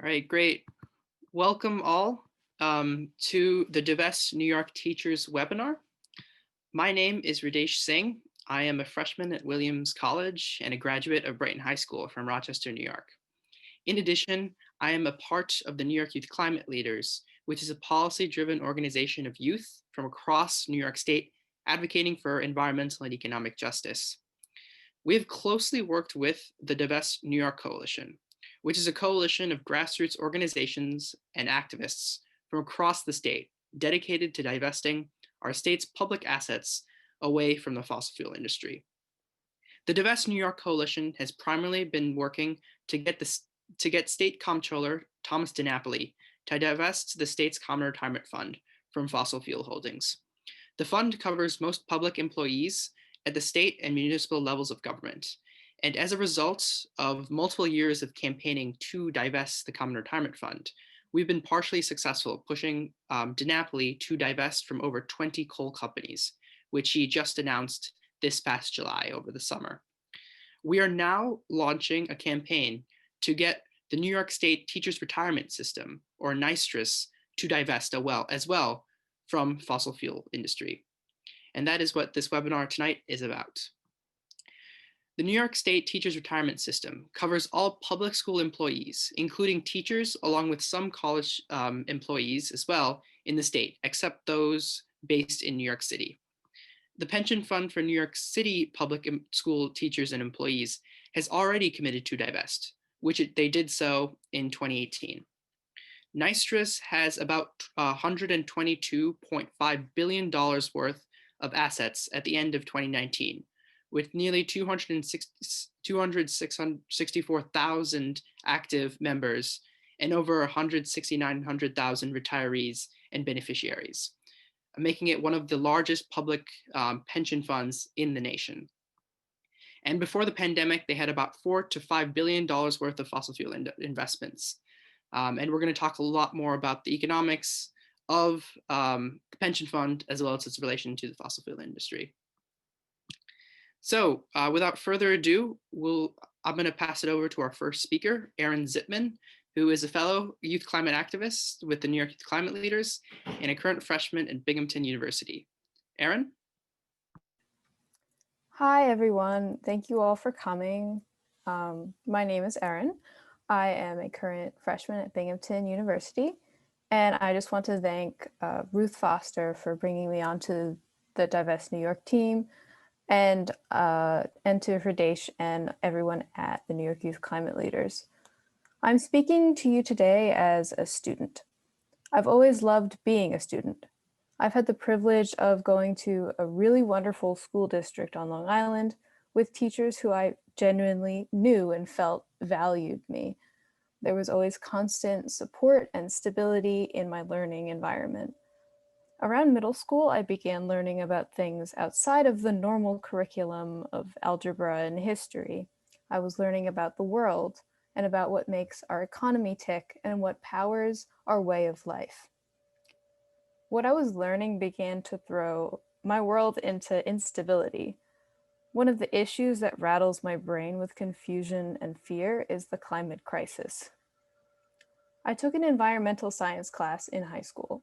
All right, great. Welcome all to the Divest NY Teachers webinar. My name is Hridesh Singh. I am a freshman at Williams College and a graduate of Brighton High School from Rochester, New York. In addition, I am a part of the New York Youth Climate Leaders, which is a policy-driven organization of youth from across New York State advocating for environmental and economic justice. We have closely worked with the Divest NY Coalition, which is a coalition of grassroots organizations and activists from across the state dedicated to divesting our state's public assets away from the fossil fuel industry. The Divest NY Coalition has primarily been working to get State Comptroller Thomas DiNapoli to divest the state's Common Retirement Fund from fossil fuel holdings. The fund covers most public employees at the state and municipal levels of government. And as a result of multiple years of campaigning to divest the Common Retirement Fund, we've been partially successful pushing DiNapoli to divest from over 20 coal companies, which he just announced this past July over the summer. We are now launching a campaign to get the New York State Teachers Retirement System, or NYSTRS, to divest as well from fossil fuel industry. And that is what this webinar tonight is about. The New York State Teachers Retirement System covers all public school employees, including teachers, along with some college employees as well in the state, except those based in New York City. The pension fund for New York City public school teachers and employees has already committed to divest, which they did so in 2018. NYSTRS has about $122.5 billion worth of assets at the end of 2019, with nearly 264,000 active members and over 169,000 retirees and beneficiaries, making it one of the largest public pension funds in the nation. And before the pandemic, they had about $4 to $5 billion worth of fossil fuel investments. And we're going to talk a lot more about the economics of the pension fund as well as its relation to the fossil fuel industry. So without further ado, I'm going to pass it over to our first speaker, Erin Zipman, who is a fellow youth climate activist with the New York Youth Climate Leaders and a current freshman at Binghamton University. Erin? Hi, everyone. Thank you all for coming. My name is Erin. I am a current freshman at Binghamton University, and I just want to thank Ruth Foster for bringing me onto the Divest New York team, and to Hridesh and everyone at the New York Youth Climate Leaders. I'm speaking to you today as a student. I've always loved being a student. I've had the privilege of going to a really wonderful school district on Long Island with teachers who I genuinely knew and felt valued me. There was always constant support and stability in my learning environment. Around middle school, I began learning about things outside of the normal curriculum of algebra and history. I was learning about the world and about what makes our economy tick and what powers our way of life. What I was learning began to throw my world into instability. One of the issues that rattles my brain with confusion and fear is the climate crisis. I took an environmental science class in high school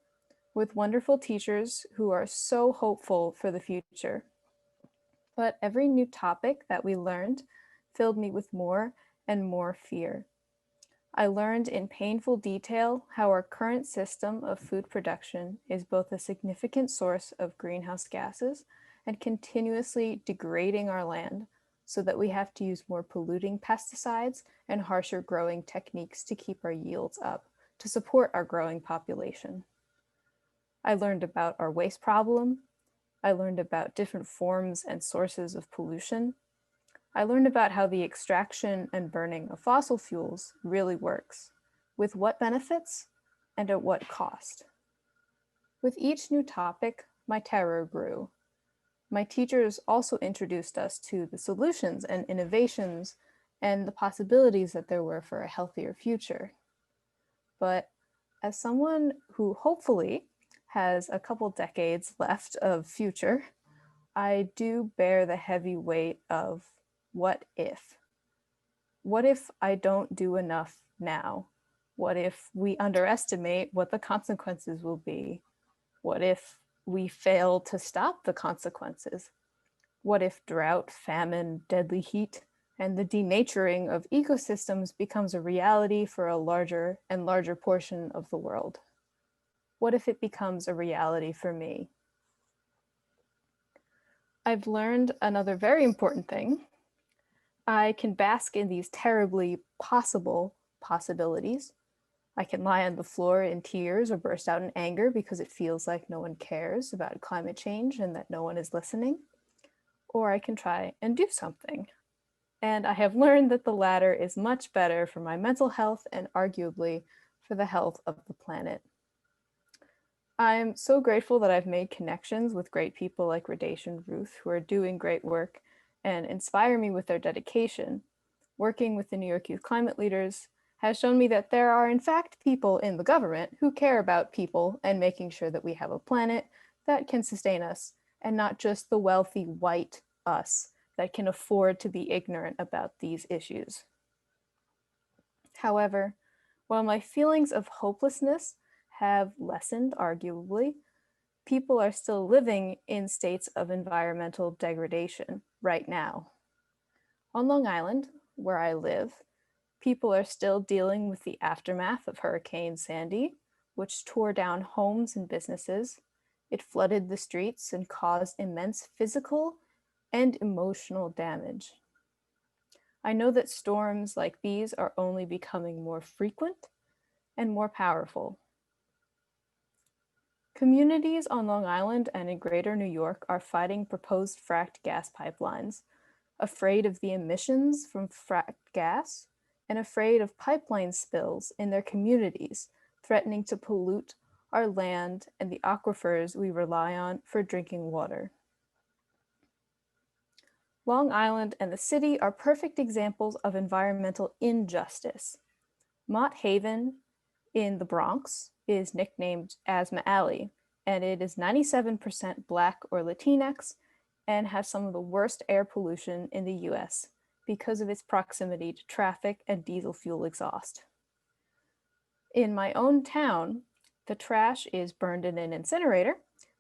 with wonderful teachers who are so hopeful for the future. But every new topic that we learned filled me with more and more fear. I learned in painful detail how our current system of food production is both a significant source of greenhouse gases and continuously degrading our land so that we have to use more polluting pesticides and harsher growing techniques to keep our yields up to support our growing population. I learned about our waste problem. I learned about different forms and sources of pollution. I learned about how the extraction and burning of fossil fuels really works, with what benefits and at what cost. With each new topic, my terror grew. My teachers also introduced us to the solutions and innovations and the possibilities that there were for a healthier future. But as someone who hopefully has a couple decades left of future, I do bear the heavy weight of what if? What if I don't do enough now? What if we underestimate what the consequences will be? What if we fail to stop the consequences? What if drought, famine, deadly heat, and the denaturing of ecosystems becomes a reality for a larger and larger portion of the world? What if it becomes a reality for me? I've learned another very important thing. I can bask in these terribly possible possibilities. I can lie on the floor in tears or burst out in anger because it feels like no one cares about climate change and that no one is listening. Or I can try and do something. And I have learned that the latter is much better for my mental health and arguably for the health of the planet. I'm so grateful that I've made connections with great people like Hridesh and Ruth who are doing great work and inspire me with their dedication. Working with the New York Youth Climate Leaders has shown me that there are in fact people in the government who care about people and making sure that we have a planet that can sustain us and not just the wealthy white us that can afford to be ignorant about these issues. However, while my feelings of hopelessness have lessened arguably, people are still living in states of environmental degradation right now. On Long Island, where I live, people are still dealing with the aftermath of Hurricane Sandy, which tore down homes and businesses. It flooded the streets and caused immense physical and emotional damage. I know that storms like these are only becoming more frequent and more powerful. Communities on Long Island and in greater New York are fighting proposed fracked gas pipelines, afraid of the emissions from fracked gas and afraid of pipeline spills in their communities, threatening to pollute our land and the aquifers we rely on for drinking water. Long Island and the city are perfect examples of environmental injustice. Mott Haven in the Bronx is nicknamed Asthma Alley, and it is 97% Black or Latinx and has some of the worst air pollution in the US because of its proximity to traffic and diesel fuel exhaust. In my own town, the trash is burned in an incinerator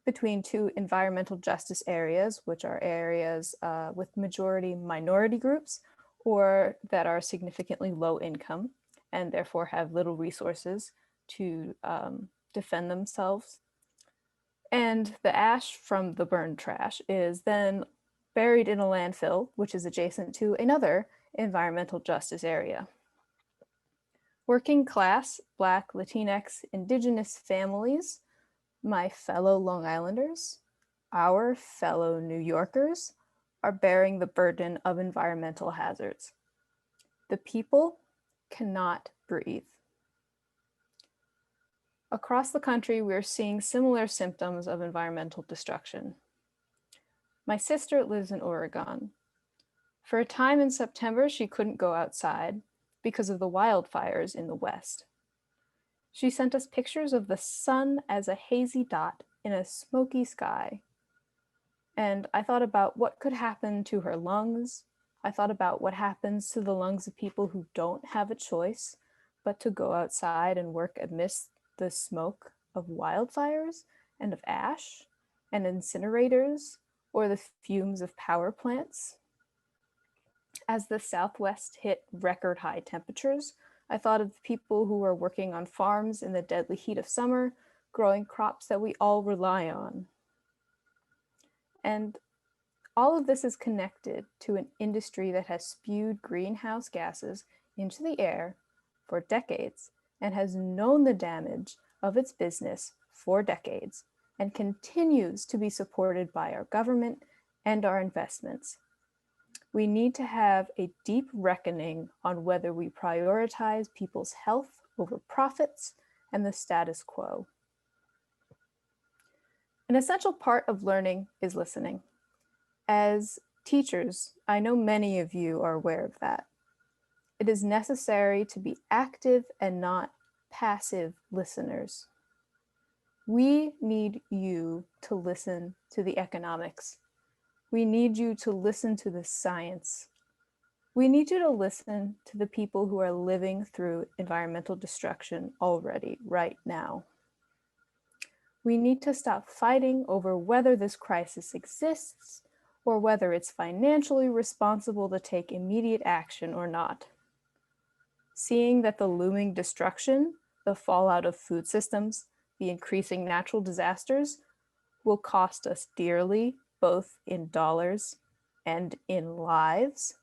between two environmental justice areas, which are areas with majority minority groups or that are significantly low income and therefore have little resources to defend themselves. And the ash from the burned trash is then buried in a landfill, which is adjacent to another environmental justice area. Working class, Black, Latinx, Indigenous families, my fellow Long Islanders, our fellow New Yorkers, are bearing the burden of environmental hazards. The people cannot breathe. Across the country, we are seeing similar symptoms of environmental destruction. My sister lives in Oregon. For a time in September, she couldn't go outside because of the wildfires in the West. She sent us pictures of the sun as a hazy dot in a smoky sky. And I thought about what could happen to her lungs. I thought about what happens to the lungs of people who don't have a choice but to go outside and work amidst the smoke of wildfires and of ash and incinerators or the fumes of power plants. As the Southwest hit record high temperatures, I thought of the people who were working on farms in the deadly heat of summer, growing crops that we all rely on. And all of this is connected to an industry that has spewed greenhouse gases into the air for decades and has known the damage of its business for decades and continues to be supported by our government and our investments. We need to have a deep reckoning on whether we prioritize people's health over profits and the status quo. An essential part of learning is listening. As teachers, I know many of you are aware of that. It is necessary to be active and not passive listeners. We need you to listen to the economics. We need you to listen to the science. We need you to listen to the people who are living through environmental destruction already, right now. We need to stop fighting over whether this crisis exists or whether it's financially responsible to take immediate action or not. Seeing that the looming destruction, the fallout of food systems, the increasing natural disasters will cost us dearly, both in dollars and in lives,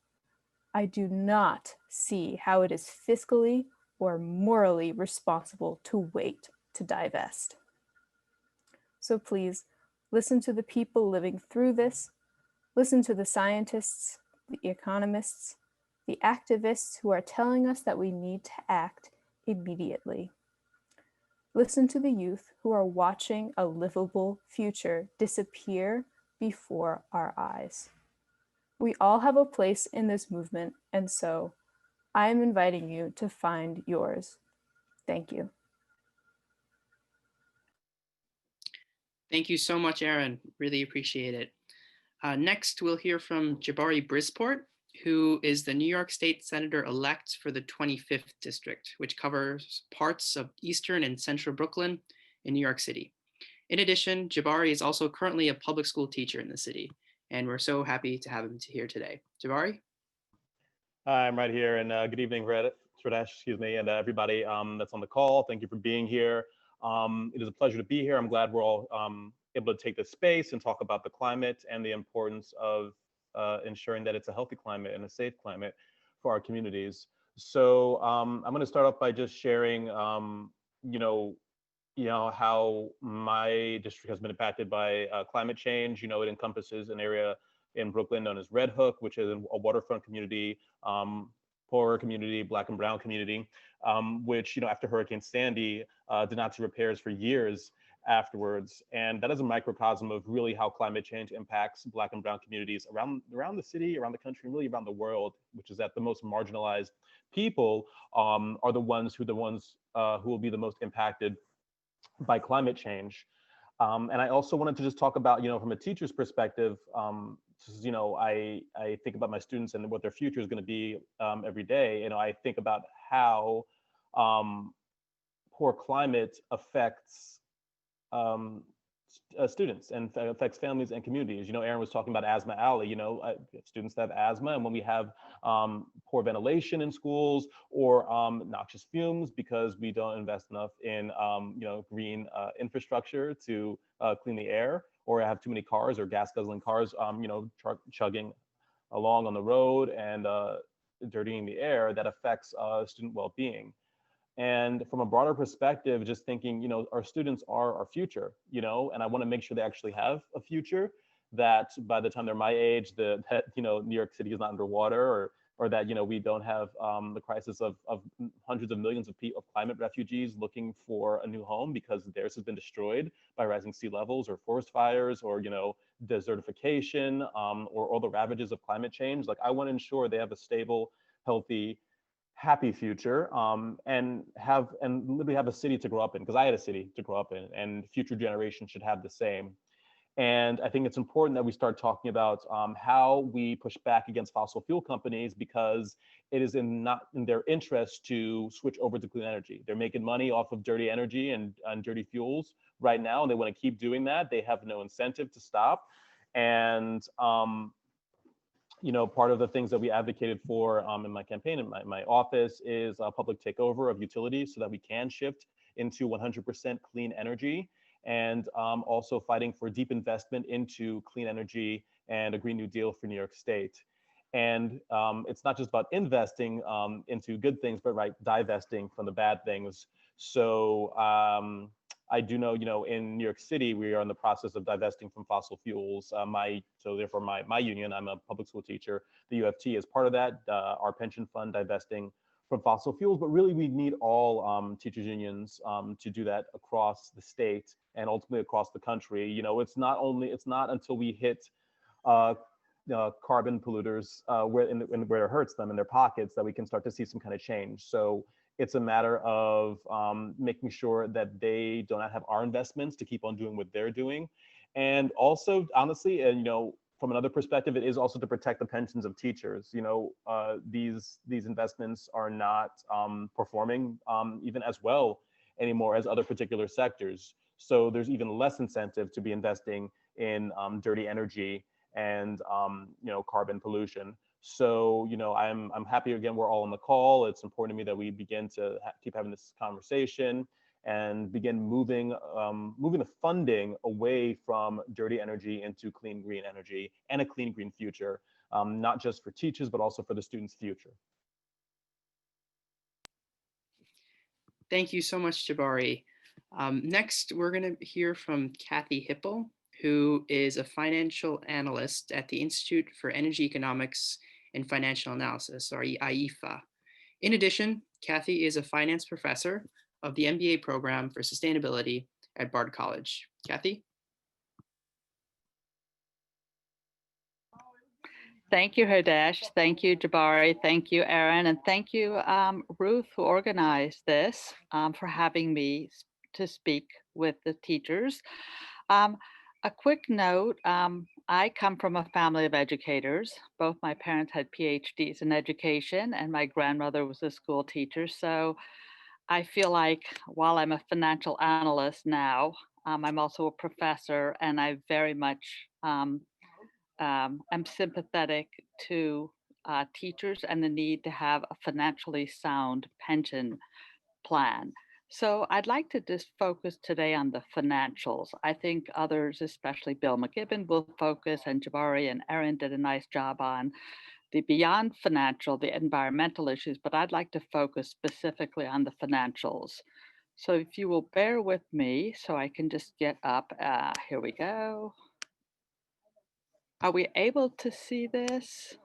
I do not see how it is fiscally or morally responsible to wait to divest. So please, listen to the people living through this, listen to the scientists, the economists, the activists who are telling us that we need to act immediately. Listen to the youth who are watching a livable future disappear before our eyes. We all have a place in this movement, and so I am inviting you to find yours. Thank you. Thank you so much, Erin. Really appreciate it. Next, we'll hear from Jabari Brisport, who is the New York State Senator-elect for the 25th District, which covers parts of Eastern and Central Brooklyn in New York City. In addition, Jabari is also currently a public school teacher in the city, and we're so happy to have him here today. Jabari? Hi, I'm right here, and good evening, Hridesh, excuse me, and everybody that's on the call. Thank you for being here. It is a pleasure to be here. I'm glad we're all able to take this space and talk about the climate and the importance of ensuring that it's a healthy climate and a safe climate for our communities. So I'm going to start off by just sharing, how my district has been impacted by climate change. It encompasses an area in Brooklyn known as Red Hook, which is a waterfront community, poorer community, Black and brown community, which, after Hurricane Sandy, did not see repairs for years afterwards. And that is a microcosm of really how climate change impacts Black and brown communities around the city, around the country, and really around the world, which is that the most marginalized people are the ones who will be the most impacted by climate change. And I also wanted to just talk about, from a teacher's perspective, I think about my students and what their future is going to be every day. I think about how poor climate affects students and affects families and communities. Erin was talking about Asthma Alley. Students that have asthma, and when we have poor ventilation in schools or noxious fumes because we don't invest enough in green infrastructure to clean the air, or have too many cars or gas guzzling cars chugging along on the road and dirtying the air, that affects student well-being. And from a broader perspective, just thinking, our students are our future, and I want to make sure they actually have a future, that by the time they're my age, that New York City is not underwater, or that we don't have the crisis of hundreds of millions of climate refugees looking for a new home because theirs has been destroyed by rising sea levels or forest fires or desertification or all the ravages of climate change. Like, I want to ensure they have a stable, healthy, happy future, and literally have a city to grow up in, because I had a city to grow up in, and future generations should have the same. And I think it's important that we start talking about how we push back against fossil fuel companies, because it is not in their interest to switch over to clean energy. They're making money off of dirty energy and dirty fuels right now, and they want to keep doing that. They have no incentive to stop. And part of the things that we advocated for in my campaign, in my office, is a public takeover of utilities so that we can shift into 100% clean energy, and also fighting for deep investment into clean energy and a Green New Deal for New York State. And it's not just about investing into good things, but divesting from the bad things. So I do know, in New York City, we are in the process of divesting from fossil fuels. So therefore, my union, I'm a public school teacher, the UFT is part of that, our pension fund divesting from fossil fuels. But really, we need all teachers unions to do that across the state and ultimately across the country. It's not until we hit carbon polluters where it hurts them in their pockets that we can start to see some kind of change. So it's a matter of making sure that they do not have our investments to keep on doing what they're doing. And also, honestly, and from another perspective, it is also to protect the pensions of teachers. These investments are not performing even as well anymore as other particular sectors. So there's even less incentive to be investing in dirty energy and carbon pollution. So I'm happy again we're all on the call. It's important to me that we begin to keep having this conversation and begin moving the funding away from dirty energy into clean green energy and a clean green future, not just for teachers, but also for the students' future. Thank you so much, Jabari. Next, we're going to hear from Kathy Hipple, who is a financial analyst at the Institute for Energy Economics and Financial Analysis, or IEEFA. In addition, Kathy is a finance professor of the MBA program for sustainability at Bard College. Kathy? Thank you, Hridesh. Thank you, Jabari. Thank you, Erin. And thank you, Ruth, who organized this, for having me to speak with the teachers. A quick note, I come from a family of educators. Both my parents had PhDs in education, and my grandmother was a school teacher. So I feel like while I'm a financial analyst now, I'm also a professor, and I very much am sympathetic to teachers and the need to have a financially sound pension plan. So I'd like to just focus today on the financials. I think others, especially Bill McKibben, will focus, and Jabari and Erin did a nice job on the beyond financial, the environmental issues, but I'd like to focus specifically on the financials. So if you will bear with me so I can just get up, here we go. Are we able to see this?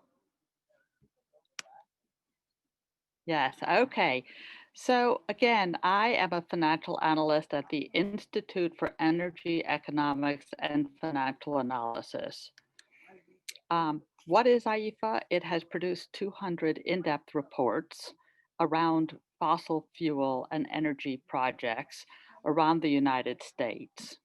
Yes, okay. So again, I am a financial analyst at the Institute for Energy Economics and Financial Analysis. What is IEEFA? It has produced 200 in-depth reports around fossil fuel and energy projects around the United States.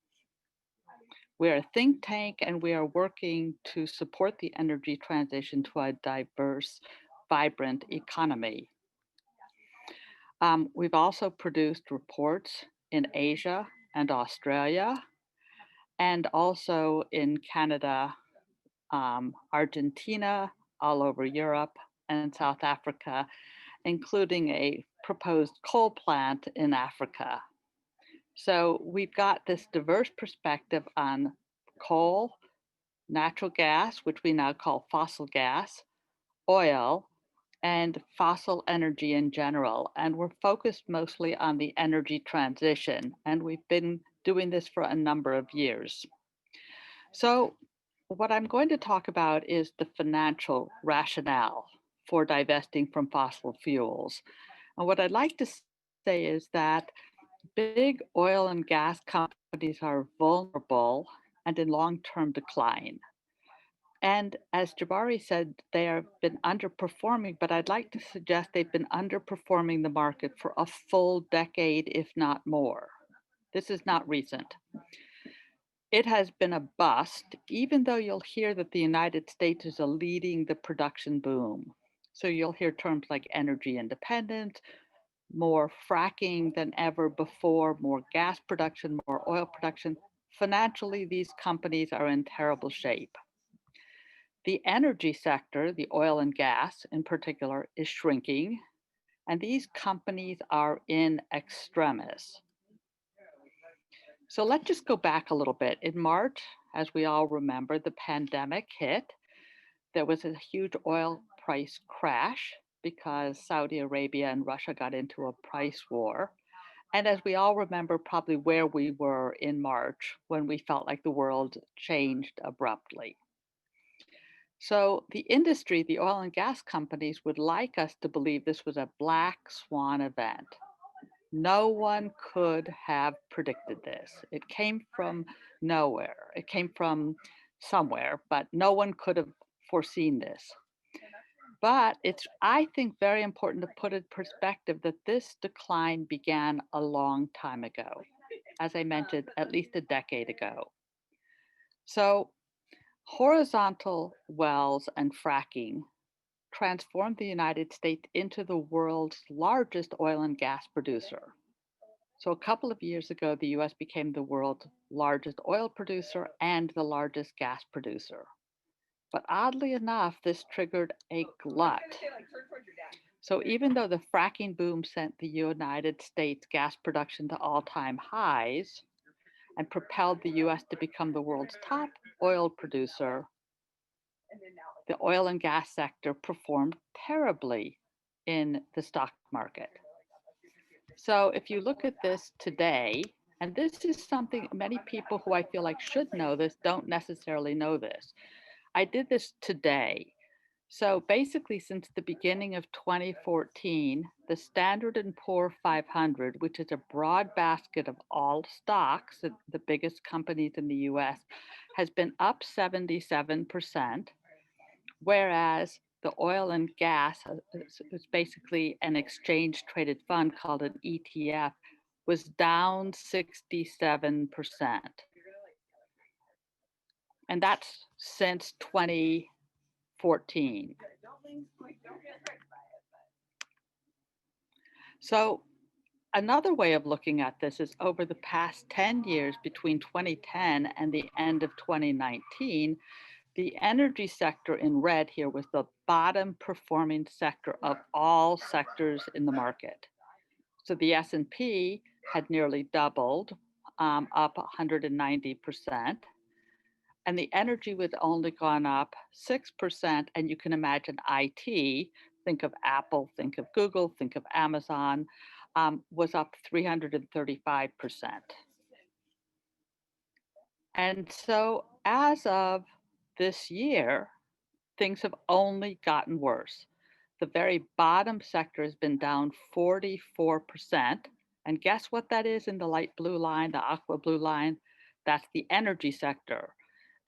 We're a think tank and we are working to support the energy transition to a diverse, vibrant economy. We've also produced reports in Asia and Australia, and also in Canada, Argentina, all over Europe, and South Africa, including a proposed coal plant in Africa. So we've got this diverse perspective on coal, natural gas, which we now call fossil gas, oil, and fossil energy in general. And we're focused mostly on the energy transition. And we've been doing this for a number of years. So what I'm going to talk about is the financial rationale for divesting from fossil fuels. And what I'd like to say is that big oil and gas companies are vulnerable and in long-term decline. And as Jabari said, they have been underperforming, but I'd like to suggest they've been underperforming the market for a full decade, if not more. This is not recent. It has been a bust, even though you'll hear that the United States is leading the production boom. So you'll hear terms like energy independence, more fracking than ever before, more gas production, more oil production. Financially, these companies are in terrible shape. The energy sector, the oil and gas in particular, is shrinking, and these companies are in extremis. So let's just go back a little bit. In March, as we all remember, the pandemic hit. There was a huge oil price crash because Saudi Arabia and Russia got into a price war. And as we all remember, probably where we were in March when we felt like the world changed abruptly. So the industry, the oil and gas companies would like us to believe this was a black swan event. No one could have predicted this. It came from nowhere. It came from somewhere, but no one could have foreseen this. But it's, I think, very important to put in perspective that this decline began a long time ago. As I mentioned, at least a decade ago. So Horizontal wells and fracking transformed the United States into the world's largest oil and gas producer. So a couple of years ago, the US became the world's largest oil producer and the largest gas producer. But oddly enough, this triggered a glut. So even though the fracking boom sent the United States gas production to all-time highs and propelled the US to become the world's top oil producer, the oil and gas sector performed terribly in the stock market. So if you look at this today, and this is something many people who I feel like should know this don't necessarily know this. I did this today. So basically, since the beginning of 2014, the Standard & Poor 500, which is a broad basket of all stocks, the biggest companies in the US, has been up 77%, whereas the oil and gas is basically an exchange traded fund called an ETF, was down 67%. And that's since 2014. So another way of looking at this is over the past 10 years, between 2010 and the end of 2019, the energy sector in red here was the bottom performing sector of all sectors in the market. So the S&P had nearly doubled, up 190%. And the energy was only gone up 6%. And you can imagine IT, think of Apple, think of Google, think of Amazon, was up 335%. And so as of this year, things have only gotten worse. The very bottom sector has been down 44%. And guess what that is in the light blue line, the aqua blue line? That's the energy sector.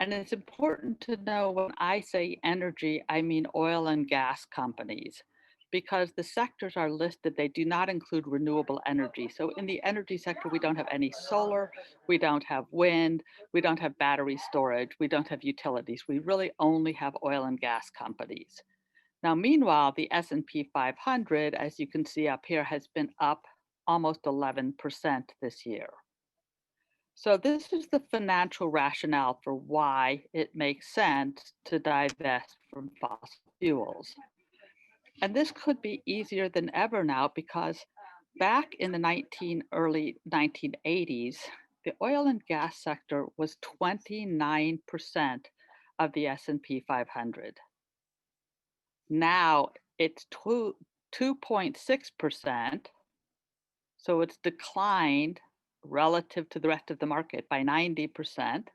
And it's important to know when I say energy, I mean oil and gas companies, because the sectors are listed, they do not include renewable energy. So in the energy sector, we don't have any solar, we don't have wind, we don't have battery storage, we don't have utilities. We really only have oil and gas companies. Now, meanwhile, the S&P 500, as you can see up here, has been up almost 11% this year. So this is the financial rationale for why it makes sense to divest from fossil fuels. And this could be easier than ever now, because back in the early 1980s, the oil and gas sector was 29% of the S&P 500. Now it's 2.6%, so it's declined relative to the rest of the market by 90%.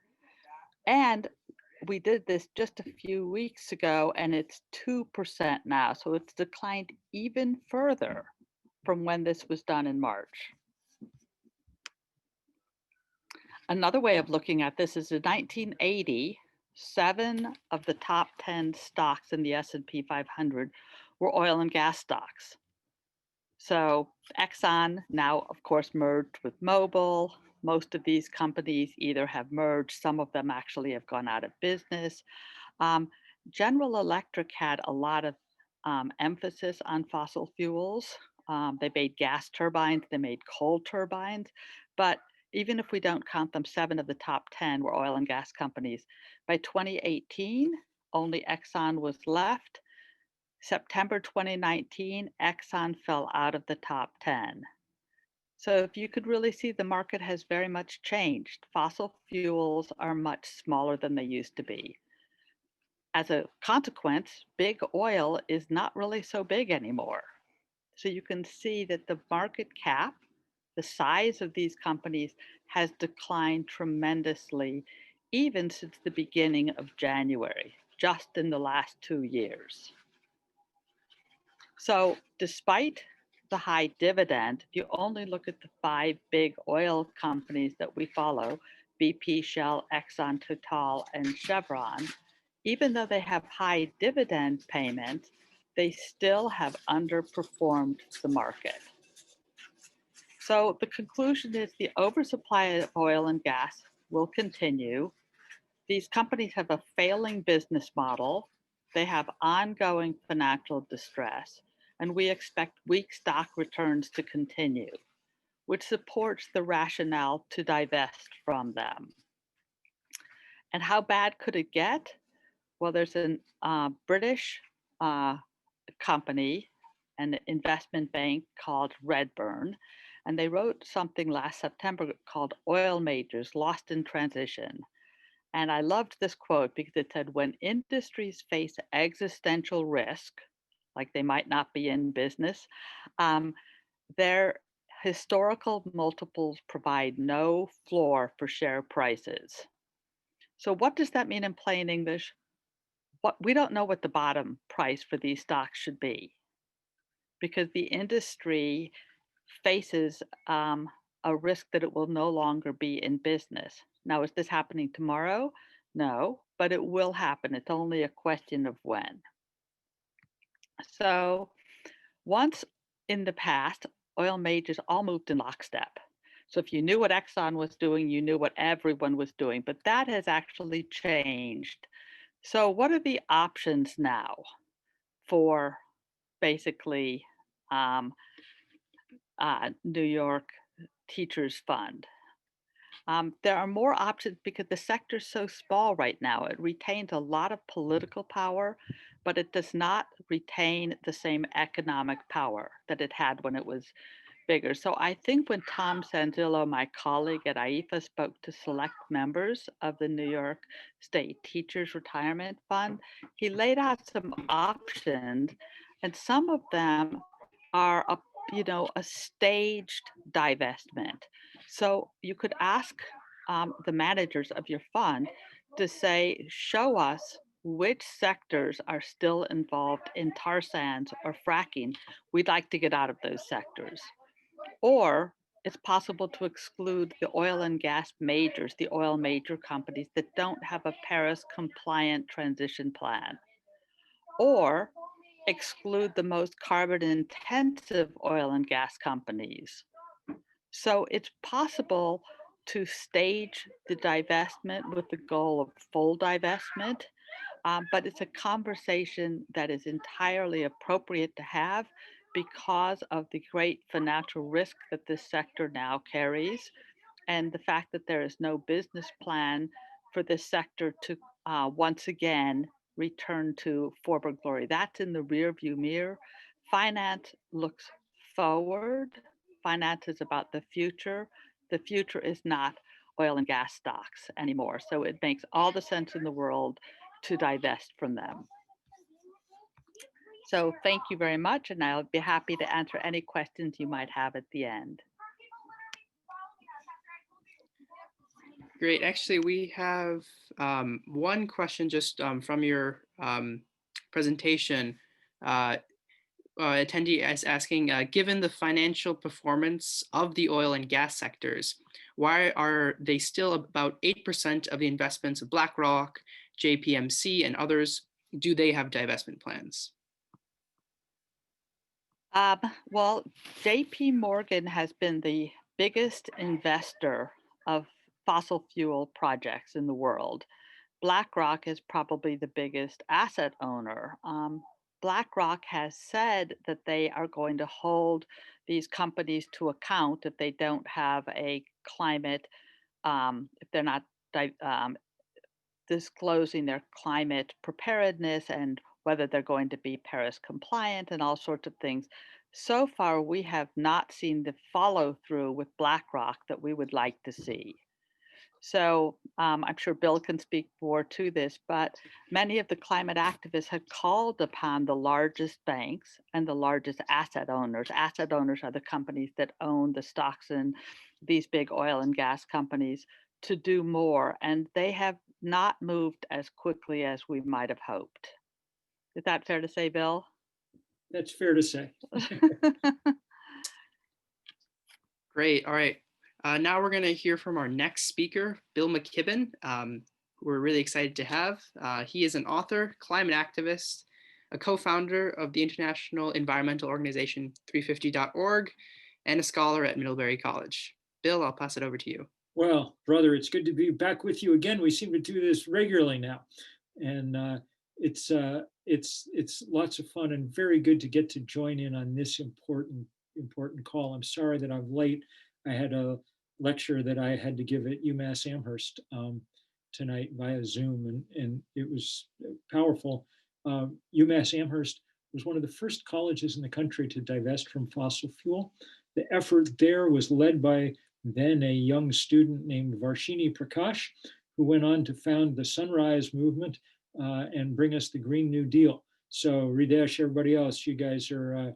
And we did this just a few weeks ago, and it's 2% now. So it's declined even further from when this was done in March. Another way of looking at this is in 1980, 7 of the top 10 stocks in the S&P 500 were oil and gas stocks. So Exxon now, of course, merged with Mobil. Most of these companies either have merged, some of them actually have gone out of business. General Electric had a lot of emphasis on fossil fuels. They made gas turbines, they made coal turbines, but even if we don't count them, 7 of the top 10 were oil and gas companies. By 2018, only Exxon was left. September 2019, Exxon fell out of the top 10. So if you could really see, the market has very much changed. Fossil fuels are much smaller than they used to be. As a consequence, big oil is not really so big anymore. So you can see that the market cap, the size of these companies, has declined tremendously, even since the beginning of January, just in the last 2 years. So despite the high dividend, if you only look at the 5 big oil companies that we follow, BP, Shell, Exxon, Total, and Chevron, even though they have high dividend payments, they still have underperformed the market. So the conclusion is the oversupply of oil and gas will continue. These companies have a failing business model. They have ongoing financial distress, and we expect weak stock returns to continue, which supports the rationale to divest from them. And how bad could it get? Well, there's a British company, an investment bank called Redburn, and they wrote something last September called Oil Majors Lost in Transition. And I loved this quote because it said, when industries face existential risk, like they might not be in business, their historical multiples provide no floor for share prices. So what does that mean in plain English? We don't know what the bottom price for these stocks should be because the industry faces a risk that it will no longer be in business. Now, is this happening tomorrow? No, but it will happen. It's only a question of when. So once in the past, oil majors all moved in lockstep. So if you knew what Exxon was doing, you knew what everyone was doing, but that has actually changed. So what are the options now for basically New York Teachers Fund? There are more options because the sector's so small right now. It retains a lot of political power, but it does not retain the same economic power that it had when it was bigger. So I think when Tom Sanzillo, my colleague at IEEFA, spoke to select members of the New York State Teachers Retirement Fund, he laid out some options, and some of them are a staged divestment. So you could ask the managers of your fund to say, show us which sectors are still involved in tar sands or fracking. We'd like to get out of those sectors. Or it's possible to exclude the oil and gas majors, the oil major companies that don't have a Paris compliant transition plan. Or exclude the most carbon intensive oil and gas companies. So it's possible to stage the divestment with the goal of full divestment, but it's a conversation that is entirely appropriate to have because of the great financial risk that this sector now carries and the fact that there is no business plan for this sector to once again return to former glory. That's in the rearview mirror. Finance looks forward. Finance is about the future. The future is not oil and gas stocks anymore. So it makes all the sense in the world to divest from them. So thank you very much, and I'll be happy to answer any questions you might have at the end. Great. Actually, we have one question just from your presentation. Attendee is asking, given the financial performance of the oil and gas sectors, why are they still about 8% of the investments of BlackRock, JPMC, and others? Do they have divestment plans? Well, JP Morgan has been the biggest investor of fossil fuel projects in the world. BlackRock is probably the biggest asset owner. BlackRock has said that they are going to hold these companies to account if they don't have a climate, if they're not disclosing their climate preparedness and whether they're going to be Paris compliant and all sorts of things. So far, we have not seen the follow through with BlackRock that we would like to see. So I'm sure Bill can speak more to this, but many of the climate activists have called upon the largest banks and the largest asset owners. Asset owners are the companies that own the stocks in these big oil and gas companies to do more, and they have not moved as quickly as we might have hoped. Is that fair to say, Bill? That's fair to say. Great. All right. Now we're going to hear from our next speaker, Bill McKibben, who we're really excited to have. He is an author, climate activist, a co-founder of the international environmental organization 350.org, and a scholar at Middlebury College. Bill, I'll pass it over to you. Well, brother, it's good to be back with you again. We seem to do this regularly now, and it's lots of fun and very good to get to join in on this important call. I'm sorry that I'm late. I had a lecture that I had to give at UMass Amherst tonight via Zoom, and it was powerful. UMass Amherst was one of the first colleges in the country to divest from fossil fuel. The effort there was led by then a young student named Varshini Prakash, who went on to found the Sunrise Movement and bring us the Green New Deal. So Hridesh, everybody else, you guys are,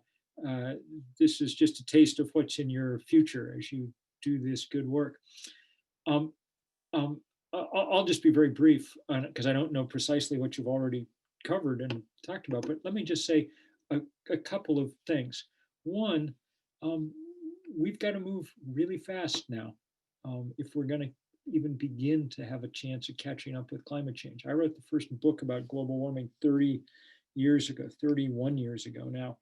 this is just a taste of what's in your future as you do this good work. I'll just be very brief because I don't know precisely what you've already covered and talked about, but let me just say a couple of things. One, we've got to move really fast now if we're going to even begin to have a chance of catching up with climate change. I wrote the first book about global warming 30 years ago, 31 years ago now.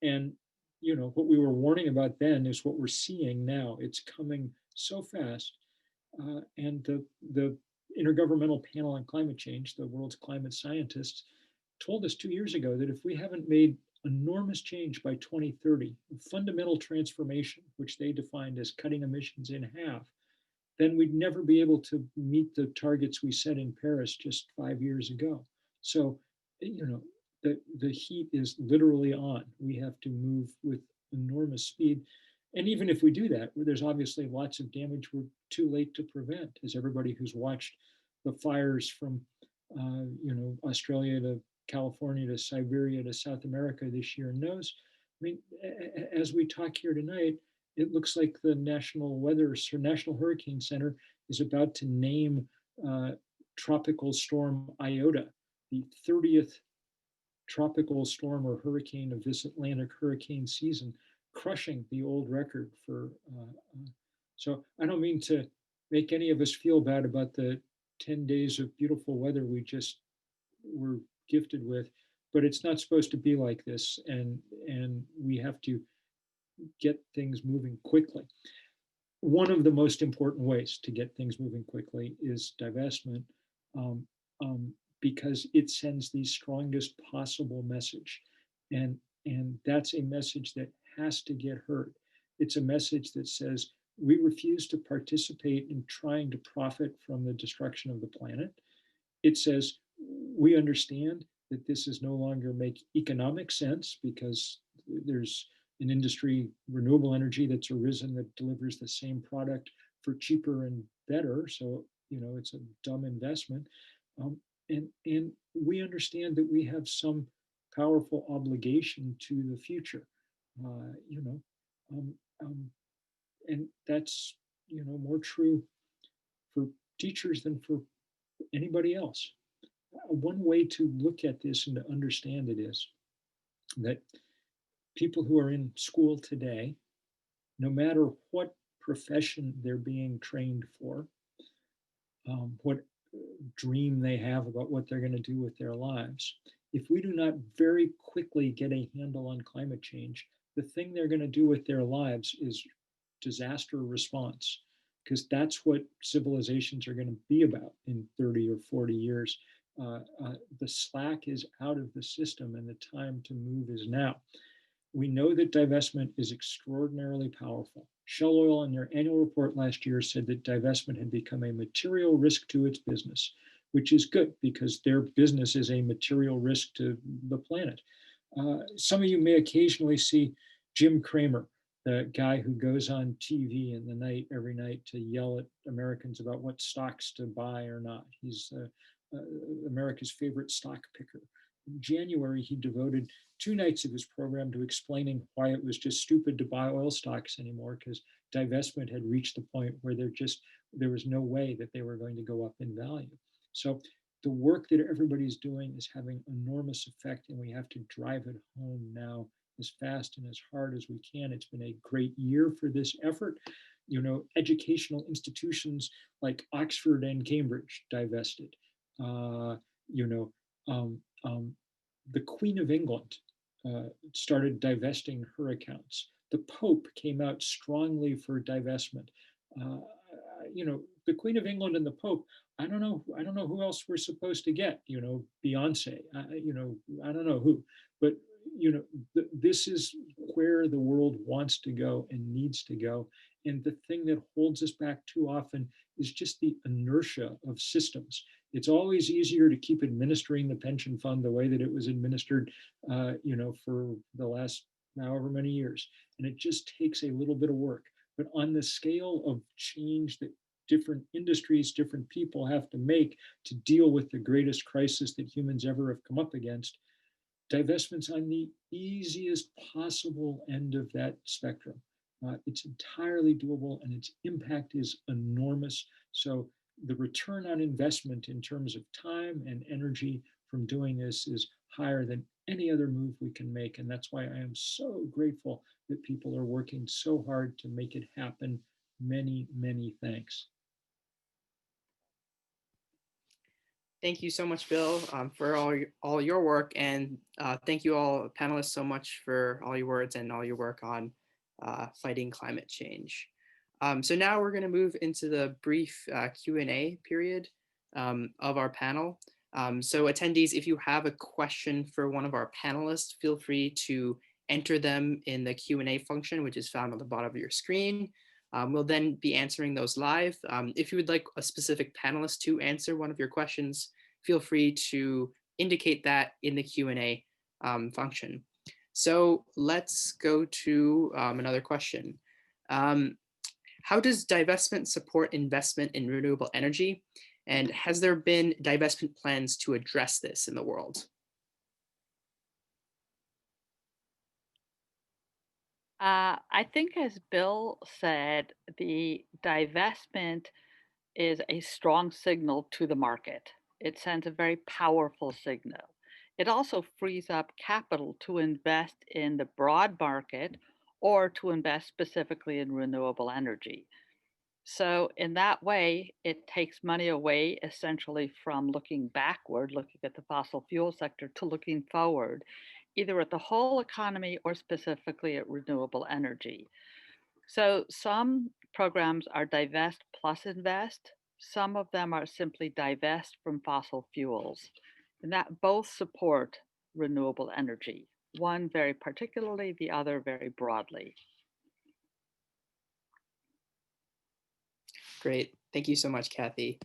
And you know, what we were warning about then is what we're seeing now. It's coming so fast. And the Intergovernmental Panel on Climate Change, the world's climate scientists, told us 2 years ago that if we haven't made enormous change by 2030, a fundamental transformation, which they defined as cutting emissions in half, then we'd never be able to meet the targets we set in Paris just 5 years ago. So, you know, the heat is literally on. We have to move with enormous speed. And even if we do that, there's obviously lots of damage we're too late to prevent, as everybody who's watched the fires from, you know, Australia to California to Siberia to South America this year knows. I mean, as we talk here tonight, it looks like the National Hurricane Center is about to name Tropical Storm Iota, the 30th tropical storm or hurricane of this Atlantic hurricane season, crushing the old record for. So I don't mean to make any of us feel bad about the 10 days of beautiful weather we just were gifted with, but it's not supposed to be like this, and we have to get things moving quickly. One of the most important ways to get things moving quickly is divestment, because it sends the strongest possible message, and that's a message that has to get heard. It's a message that says we refuse to participate in trying to profit from the destruction of the planet. It says we understand that this is no longer make economic sense because there's an industry, renewable energy, that's arisen that delivers the same product for cheaper and better. So, you know, it's a dumb investment. And we understand that we have some powerful obligation to the future, you know, and that's, you know, more true for teachers than for anybody else. One way to look at this and to understand it is that people who are in school today, no matter what profession they're being trained for, what dream they have about what they're going to do with their lives, if we do not very quickly get a handle on climate change, the thing they're going to do with their lives is disaster response, because that's what civilizations are going to be about in 30 or 40 years. The slack is out of the system and the time to move is now. We know that divestment is extraordinarily powerful. Shell Oil, in their annual report last year, said that divestment had become a material risk to its business, which is good because their business is a material risk to the planet. Some of you may occasionally see Jim Cramer, the guy who goes on TV in the night every night to yell at Americans about what stocks to buy or not. He's America's favorite stock picker. In January, he devoted 2 nights of his program to explaining why it was just stupid to buy oil stocks anymore, because divestment had reached the point where there was no way that they were going to go up in value. So the work that everybody's doing is having enormous effect, and we have to drive it home now as fast and as hard as we can. It's been a great year for this effort. You know, educational institutions like Oxford and Cambridge divested. You know, the Queen of England started divesting her accounts. The Pope came out strongly for divestment. You know, the Queen of England and the Pope. I don't know who else we're supposed to get. You know, Beyonce. You know, I don't know who, but you know, this is where the world wants to go and needs to go. And the thing that holds us back too often is just the inertia of systems. It's always easier to keep administering the pension fund the way that it was administered, you know, for the last however many years. And it just takes a little bit of work. But on the scale of change that different industries, different people have to make to deal with the greatest crisis that humans ever have come up against, divestment's on the easiest possible end of that spectrum. It's entirely doable and its impact is enormous. So the return on investment in terms of time and energy from doing this is higher than any other move we can make. And that's why I am so grateful that people are working so hard to make it happen. Many, many thanks. Thank you so much, Bill, for all your work, and thank you all panelists so much for all your words and all your work on fighting climate change. So now we're going to move into the brief Q&A period of our panel. So attendees, if you have a question for one of our panelists, feel free to enter them in the Q&A function, which is found on the bottom of your screen. We'll then be answering those live. If you would like a specific panelist to answer one of your questions, feel free to indicate that in the Q&A function. So let's go to another question. How does divestment support investment in renewable energy? And has there been divestment plans to address this in the world? I think, as Bill said, the divestment is a strong signal to the market. It sends a very powerful signal. It also frees up capital to invest in the broad market or to invest specifically in renewable energy. So in that way, it takes money away essentially from looking backward, looking at the fossil fuel sector, to looking forward, either at the whole economy or specifically at renewable energy. So some programs are divest plus invest. Some of them are simply divest from fossil fuels, and that both support renewable energy, one very particularly, the other very broadly. Great. Thank you so much, Kathy.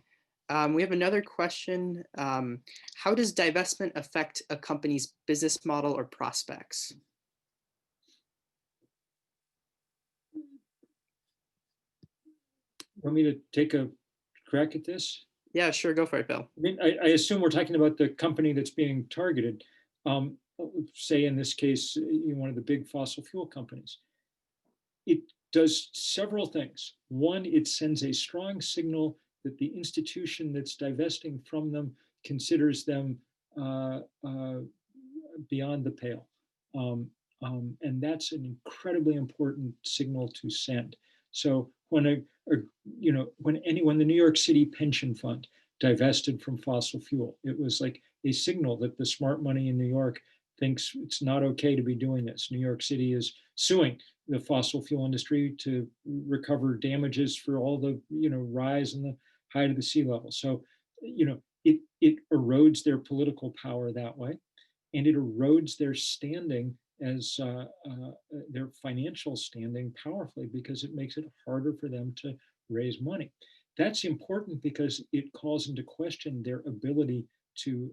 We have another question. How does divestment affect a company's business model or prospects? Want me to take a crack at this? Yeah, sure. Go for it, Bill. I mean, I assume we're talking about the company that's being targeted. Say in this case, one of the big fossil fuel companies. It does several things. One, it sends a strong signal that the institution that's divesting from them considers them beyond the pale. And that's an incredibly important signal to send. So when when the New York City pension fund divested from fossil fuel, it was like a signal that the smart money in New York thinks it's not okay to be doing this. New York City is suing the fossil fuel industry to recover damages for all the rise in the height of the sea level. So it erodes their political power that way, and it erodes their standing as their financial standing powerfully, because it makes it harder for them to raise money. That's important because it calls into question their ability to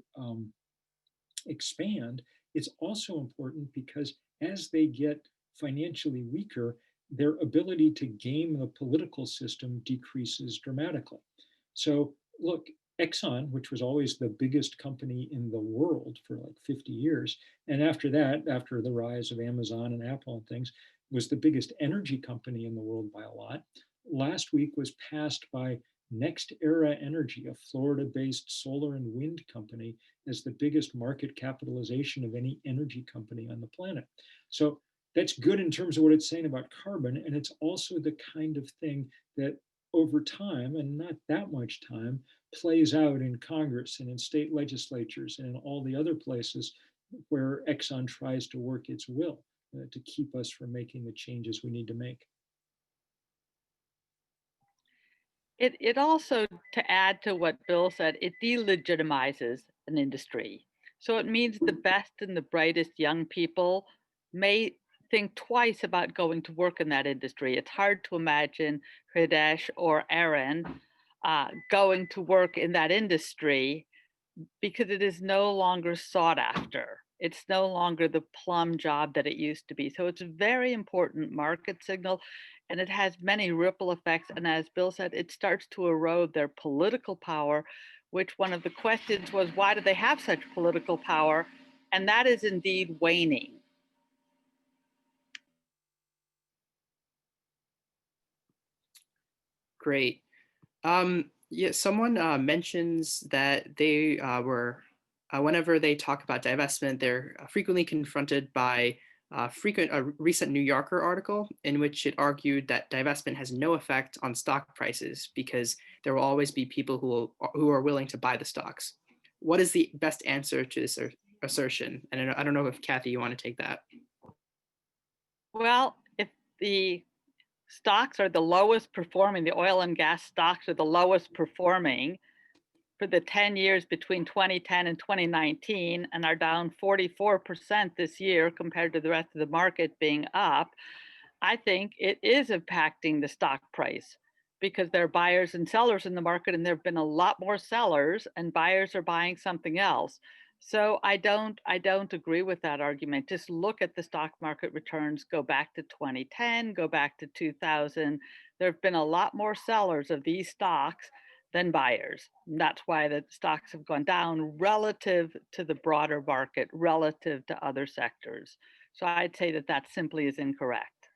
expand. It's also important because as they get financially weaker, their ability to game the political system decreases dramatically. So look, Exxon, which was always the biggest company in the world for like 50 years, and after that, after the rise of Amazon and Apple and things, was the biggest energy company in the world by a lot. Last week was passed by NextEra Energy, a Florida-based solar and wind company, as the biggest market capitalization of any energy company on the planet. So that's good in terms of what it's saying about carbon, and it's also the kind of thing that over time, and not that much time, plays out in Congress and in state legislatures and in all the other places where Exxon tries to work its will to keep us from making the changes we need to make. It also, to add to what Bill said, it delegitimizes an industry. So it means the best and the brightest young people may think twice about going to work in that industry. It's hard to imagine Hridesh or Erin going to work in that industry because it is no longer sought after. It's no longer the plum job that it used to be. So it's a very important market signal, and it has many ripple effects. And as Bill said, it starts to erode their political power, which one of the questions was, why do they have such political power? And that is indeed waning. Great. Yeah, someone mentions that they were, whenever they talk about divestment, they're frequently confronted by a recent New Yorker article in which it argued that divestment has no effect on stock prices because there will always be people who are willing to buy the stocks. What is the best answer to this assertion? And I don't know if Kathy, you want to take that. Well, if the stocks are the lowest performing, the oil and gas stocks are the lowest performing for the 10 years between 2010 and 2019 and are down 44% this year compared to the rest of the market being up, I think it is impacting the stock price because there are buyers and sellers in the market, and there have been a lot more sellers and buyers are buying something else. So I don't agree with that argument. Just look at the stock market returns, go back to 2010, go back to 2000. There have been a lot more sellers of these stocks than buyers. And that's why the stocks have gone down relative to the broader market, relative to other sectors. So I'd say that that simply is incorrect.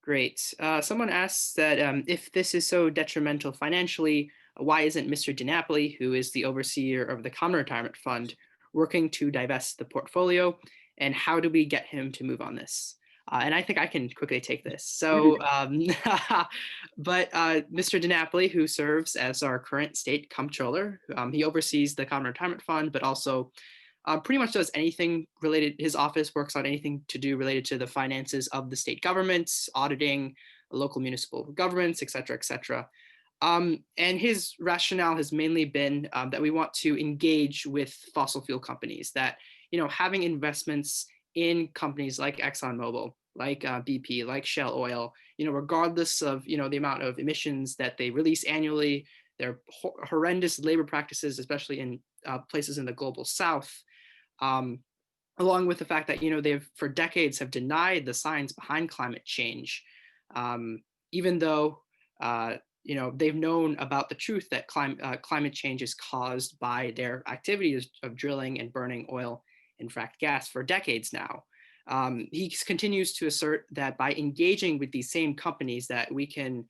Great. Someone asks that if this is so detrimental financially, why isn't Mr. DiNapoli, who is the overseer of the Common Retirement Fund, working to divest the portfolio? And how do we get him to move on this? And I think I can quickly take this. So, but Mr. DiNapoli, who serves as our current state comptroller, he oversees the Common Retirement Fund, but also pretty much does anything related. His office works on anything to do related to the finances of the state governments, auditing local municipal governments, et cetera, et cetera. And his rationale has mainly been that we want to engage with fossil fuel companies, that, having investments in companies like ExxonMobil, like BP, like Shell Oil, regardless of, the amount of emissions that they release annually, their horrendous labor practices, especially in places in the global South, along with the fact that, they've for decades have denied the science behind climate change, even though, they've known about the truth that climate change is caused by their activities of drilling and burning oil and fracked gas for decades now. He continues to assert that by engaging with these same companies that we can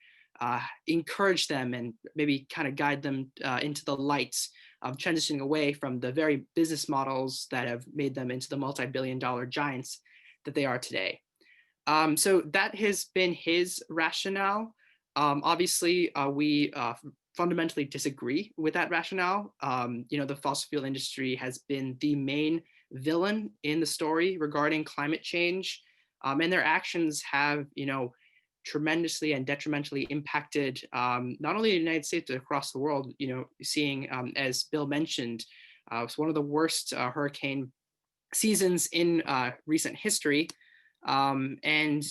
encourage them and maybe kind of guide them into the light of transitioning away from the very business models that have made them into the multi-billion-dollar giants that they are today. So that has been his rationale. Obviously, we fundamentally disagree with that rationale. The fossil fuel industry has been the main villain in the story regarding climate change, and their actions have, tremendously and detrimentally impacted not only the United States but across the world. Seeing, as Bill mentioned, it's one of the worst hurricane seasons in recent history, and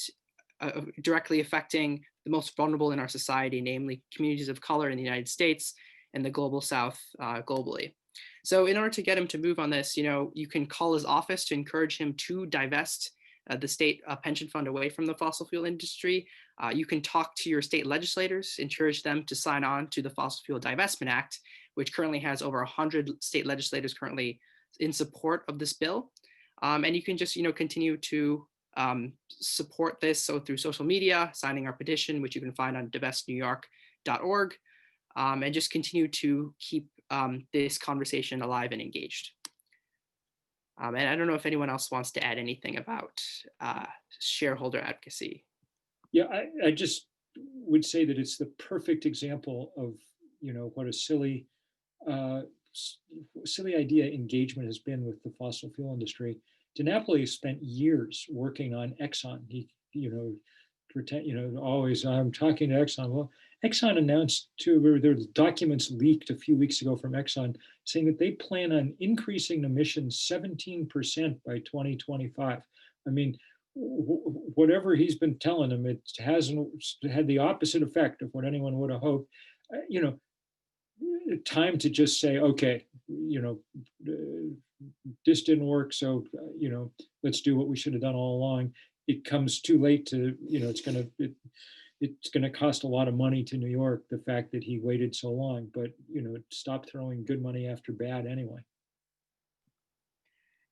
directly affecting the most vulnerable in our society, namely communities of color in the United States and the global South globally. So in order to get him to move on this, you can call his office to encourage him to divest the state pension fund away from the fossil fuel industry. You can talk to your state legislators, encourage them to sign on to the Fossil Fuel Divestment Act, which currently has over 100 state legislators currently in support of this bill. And you can just, continue to support this. So through social media, signing our petition, which you can find on divestnY.org, and just continue to keep this conversation alive and engaged. And I don't know if anyone else wants to add anything about shareholder advocacy. Yeah, I just would say that it's the perfect example of, what a silly idea engagement has been with the fossil fuel industry. DiNapoli spent years working on Exxon. He, pretend, always I'm talking to Exxon. Well, Exxon announced too, there were documents leaked a few weeks ago from Exxon saying that they plan on increasing emissions 17% by 2025. I mean, whatever he's been telling them, it hasn't had the opposite effect of what anyone would have hoped. Time to just say, okay, this didn't work, so let's do what we should have done all along. It comes too late to, it's gonna cost a lot of money to New York, the fact that he waited so long, but stop throwing good money after bad anyway.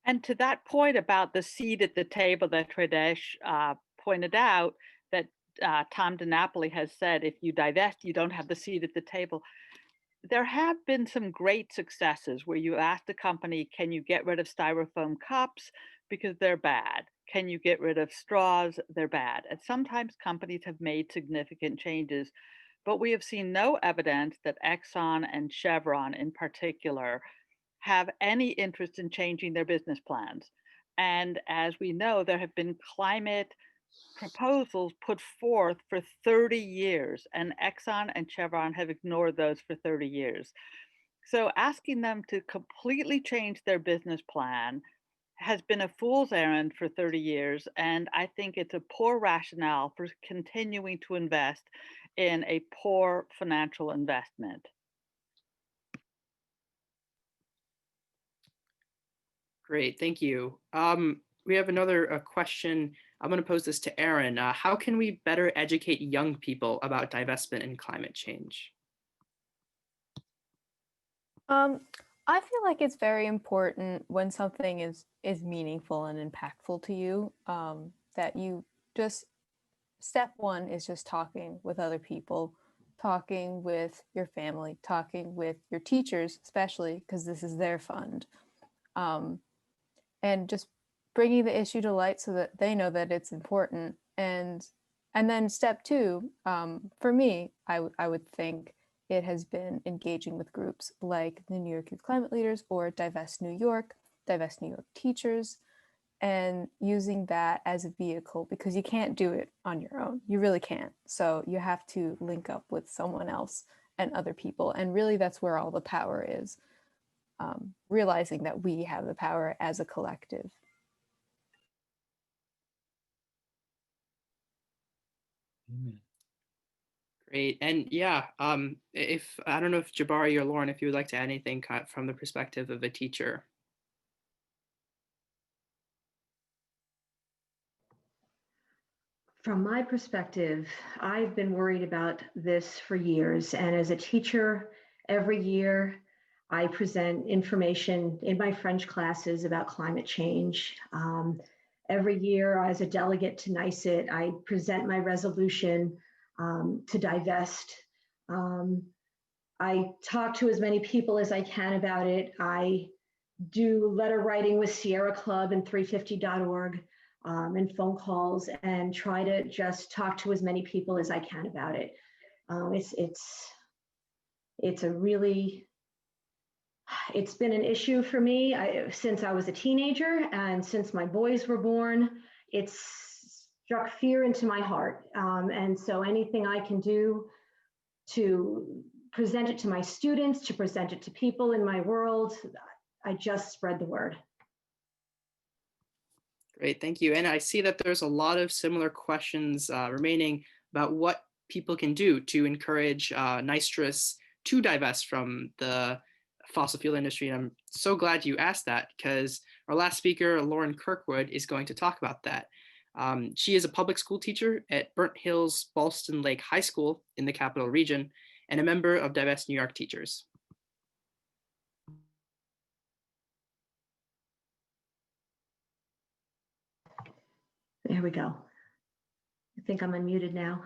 And to that point about the seat at the table that Hridesh pointed out, that Tom DiNapoli has said, if you divest, you don't have the seat at the table. There have been some great successes where you ask the company, can you get rid of styrofoam cups because they're bad? Can you get rid of straws? They're bad. And sometimes companies have made significant changes, but we have seen no evidence that Exxon and Chevron in particular have any interest in changing their business plans. And as we know, there have been climate proposals put forth for 30 years, and Exxon and Chevron have ignored those for 30 years. So asking them to completely change their business plan has been a fool's errand for 30 years, and I think it's a poor rationale for continuing to invest in a poor financial investment. Great, thank you. We have another question. I'm going to pose this to Erin. How can we better educate young people about divestment and climate change? I feel like it's very important when something is meaningful and impactful to you, that you just, step one is just talking with other people, talking with your family, talking with your teachers, especially because this is their fund, and just bringing the issue to light so that they know that it's important. And then step two, for me, I would think it has been engaging with groups like the New York Youth Climate Leaders or Divest New York Teachers, and using that as a vehicle, because you can't do it on your own. You really can't. So you have to link up with someone else and other people. And really that's where all the power is, realizing that we have the power as a collective. Amen. Great. And yeah, if I don't know if Jabari or Lauren, if you would like to add anything from the perspective of a teacher. From my perspective, I've been worried about this for years. And as a teacher, every year I present information in my French classes about climate change. Every year as a delegate to NYST, I present my resolution to divest. I talk to as many people as I can about it. I do letter writing with Sierra Club and 350.org and phone calls, and try to just talk to as many people as I can about it. It's been an issue for me since I was a teenager, and since my boys were born. It's struck fear into my heart. And so anything I can do to present it to my students, to present it to people in my world, I just spread the word. Great, thank you. And I see that there's a lot of similar questions remaining about what people can do to encourage NYSTRS to divest from the fossil fuel industry. And I'm so glad you asked that, because our last speaker, Lauren Kirkwood, is going to talk about that. She is a public school teacher at Burnt Hills Ballston Lake High School in the Capital Region and a member of Divest New York Teachers. There we go. I think I'm unmuted now.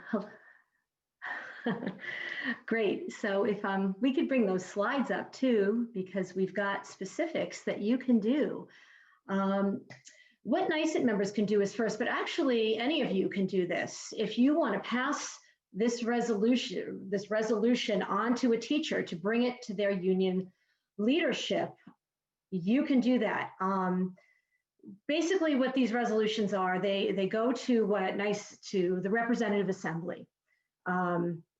Great. So if we could bring those slides up too, because we've got specifics that you can do. What NYST members can do is first, but actually any of you can do this. If you want to pass this resolution on to a teacher to bring it to their union leadership, you can do that. basically what these resolutions are, they go to to the Representative Assembly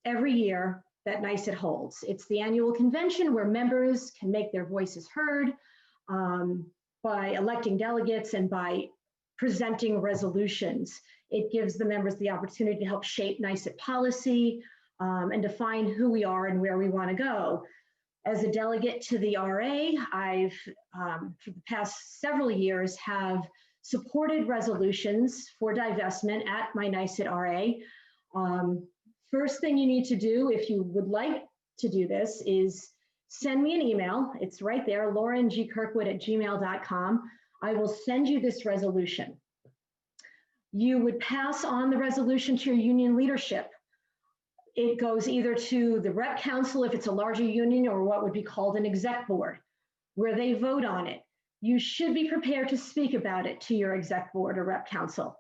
every year that NYST holds. It's the annual convention where members can make their voices heard by electing delegates and by presenting resolutions. It gives the members the opportunity to help shape NYST policy and define who we are and where we want to go. As a delegate to the RA, I've, for the past several years, have supported resolutions for divestment at my NYST RA. First thing you need to do, if you would like to do this, is send me an email. It's right there, laurengkirkwood@gmail.com. I will send you this resolution. You would pass on the resolution to your union leadership. It goes either to the rep council if it's a larger union, or what would be called an exec board, where they vote on it. You should be prepared to speak about it to your exec board or rep council.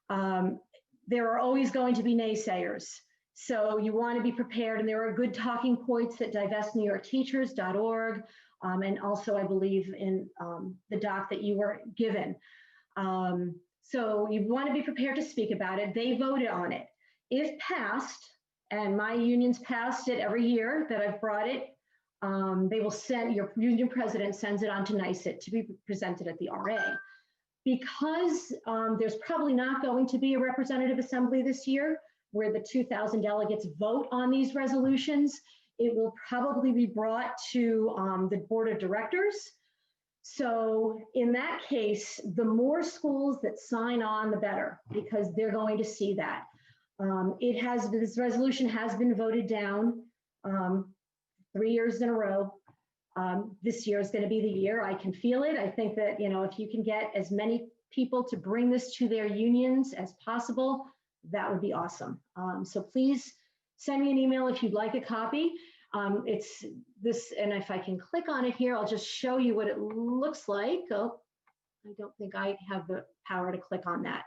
There are always going to be naysayers. So you want to be prepared, and there are good talking points at DivestNYteachers.org, and also I believe in the doc that you were given. So you want to be prepared to speak about it. They voted on it. If passed, and my union's passed it every year that I've brought it, they will send, your union president sends it on to NYST to be presented at the RA. Because there's probably not going to be a representative assembly this year where the 2,000 delegates vote on these resolutions, it will probably be brought to the board of directors. So in that case, the more schools that sign on, the better, because they're going to see that. This resolution has been voted down 3 years in a row. This year is going to be the year. I can feel it. I think that, you know, if you can get as many people to bring this to their unions as possible, that would be awesome. So please send me an email if you'd like a copy. It's this, and if I can click on it here, I'll just show you what it looks like. Oh, I don't think I have the power to click on that.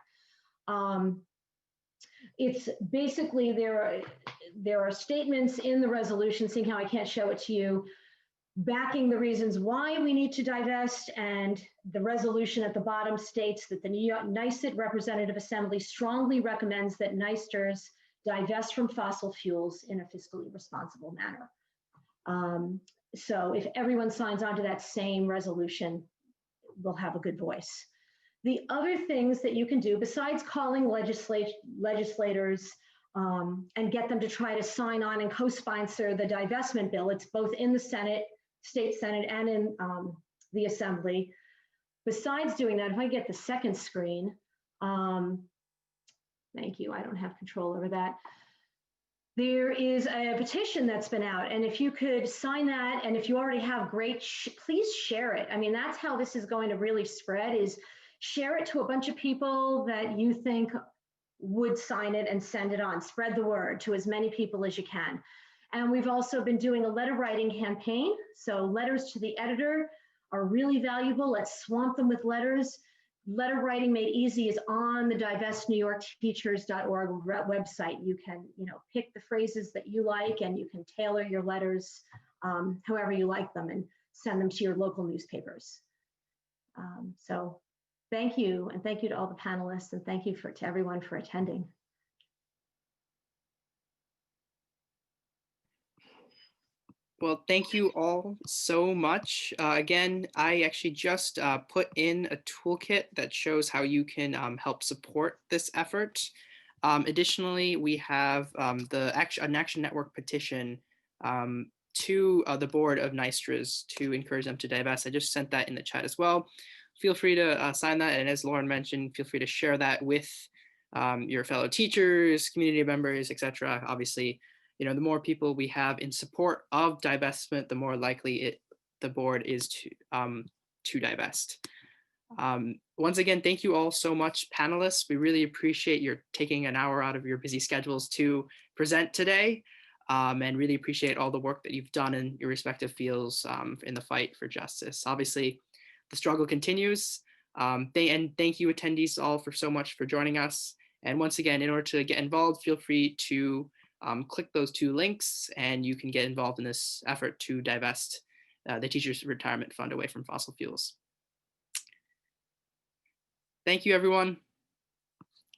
It's basically, there are statements in the resolution, seeing how I can't show it to you, backing the reasons why we need to divest, and the resolution at the bottom states that the NYST Representative Assembly strongly recommends that NYSTRS divest from fossil fuels in a fiscally responsible manner. So if everyone signs on to that same resolution, we'll have a good voice. The other things that you can do, besides calling legislators and get them to try to sign on and co-sponsor the divestment bill, it's both in the Senate, State Senate, and in the Assembly. Besides doing that, if I get the second screen, thank you, I don't have control over that. There is a petition that's been out, and if you could sign that, and if you already have, great, please share it. I mean, that's how this is going to really spread, is share it to a bunch of people that you think would sign it and send it on. Spread the word to as many people as you can. And we've also been doing a letter writing campaign. So letters to the editor are really valuable. Let's swamp them with letters. Letter writing made easy is on the DivestNYteachers.org website. You can, you know, pick the phrases that you like, and you can tailor your letters however you like them and send them to your local newspapers. So thank you, and thank you to all the panelists, and thank you to everyone for attending. Well, thank you all so much. Again, I actually just put in a toolkit that shows how you can help support this effort. Additionally, we have an Action Network petition to the board of NYSTRS to encourage them to divest. I just sent that in the chat as well. Feel free to sign that, and as Lauren mentioned, feel free to share that with your fellow teachers, community members, etc. Obviously, you know, the more people we have in support of divestment, the more likely the board is to divest. Once again, thank you all so much, panelists. We really appreciate your taking an hour out of your busy schedules to present today, and really appreciate all the work that you've done in your respective fields in the fight for justice. Obviously, the struggle continues. And thank you, attendees, all for so much for joining us. And once again, in order to get involved, feel free to click those 2 links, and you can get involved in this effort to divest the Teachers Retirement Fund away from fossil fuels. Thank you, everyone.